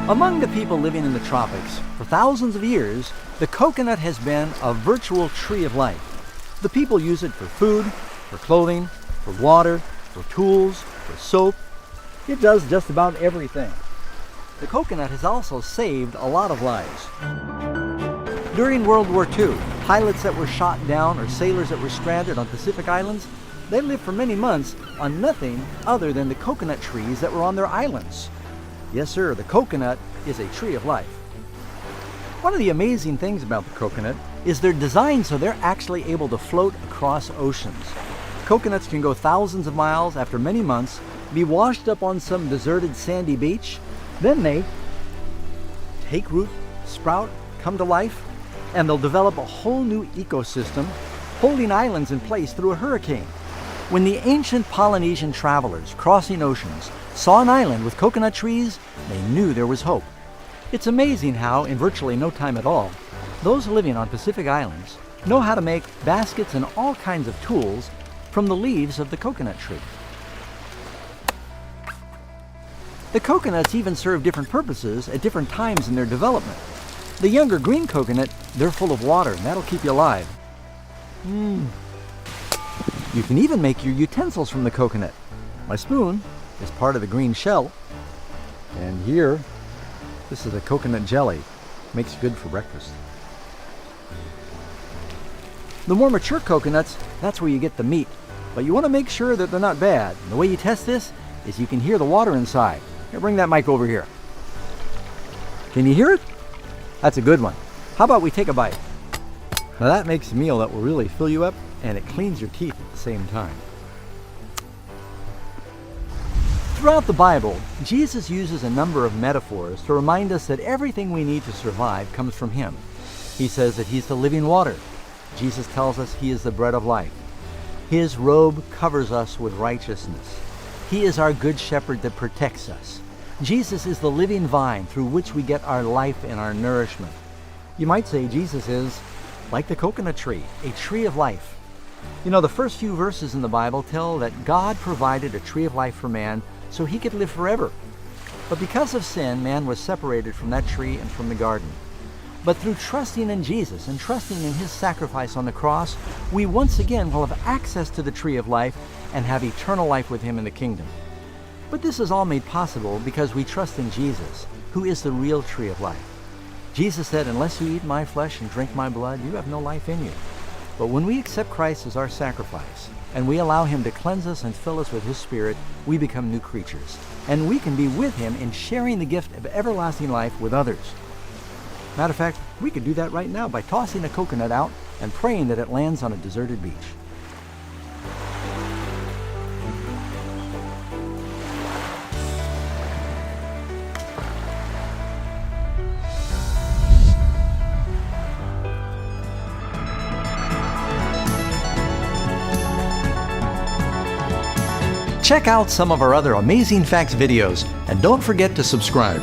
Among the people living in the tropics, for thousands of years, the coconut has been a virtual tree of life. The people use it for food, for clothing, for water, for tools, for soap. It does just about everything. The coconut has also saved a lot of lives. During World War II, pilots that were shot down or sailors that were stranded on Pacific islands, they lived for many months on nothing other than the coconut trees that were on their islands. Yes, sir, the coconut is a tree of life. One of the amazing things about the coconut is they're designed so they're actually able to float across oceans. Coconuts can go thousands of miles after many months, be washed up on some deserted sandy beach, then they take root, sprout, come to life, and they'll develop a whole new ecosystem, holding islands in place through a hurricane. When the ancient Polynesian travelers crossing oceans saw an island with coconut trees, they knew there was hope. It's amazing how, in virtually no time at all, those living on Pacific islands know how to make baskets and all kinds of tools from the leaves of the coconut tree. The coconuts even serve different purposes at different times in their development. The younger green coconut, they're full of water, and that'll keep you alive. You can even make your utensils from the coconut. My spoon is part of the green shell, and here, this is a coconut jelly. Makes good for breakfast. The more mature coconuts, that's where you get the meat, but you want to make sure that they're not bad. And the way you test this is you can hear the water inside. Here, bring that mic over here. Can you hear it? That's a good one. How about we take a bite? Now that makes a meal that will really fill you up, and it cleans your teeth at the same time. Throughout the Bible, Jesus uses a number of metaphors to remind us that everything we need to survive comes from Him. He says that He's the living water. Jesus tells us He is the bread of life. His robe covers us with righteousness. He is our good shepherd that protects us. Jesus is the living vine through which we get our life and our nourishment. You might say Jesus is like the coconut tree, a tree of life. You know, the first few verses in the Bible tell that God provided a tree of life for man so he could live forever. But because of sin, man was separated from that tree and from the garden. But through trusting in Jesus and trusting in His sacrifice on the cross, we once again will have access to the tree of life and have eternal life with Him in the kingdom. But this is all made possible because we trust in Jesus, who is the real tree of life. Jesus said, "Unless you eat my flesh and drink my blood, you have no life in you." But when we accept Christ as our sacrifice, and we allow Him to cleanse us and fill us with His Spirit, we become new creatures. And we can be with Him in sharing the gift of everlasting life with others. Matter of fact, we could do that right now by tossing a coconut out and praying that it lands on a deserted beach. Check out some of our other Amazing Facts videos, and don't forget to subscribe.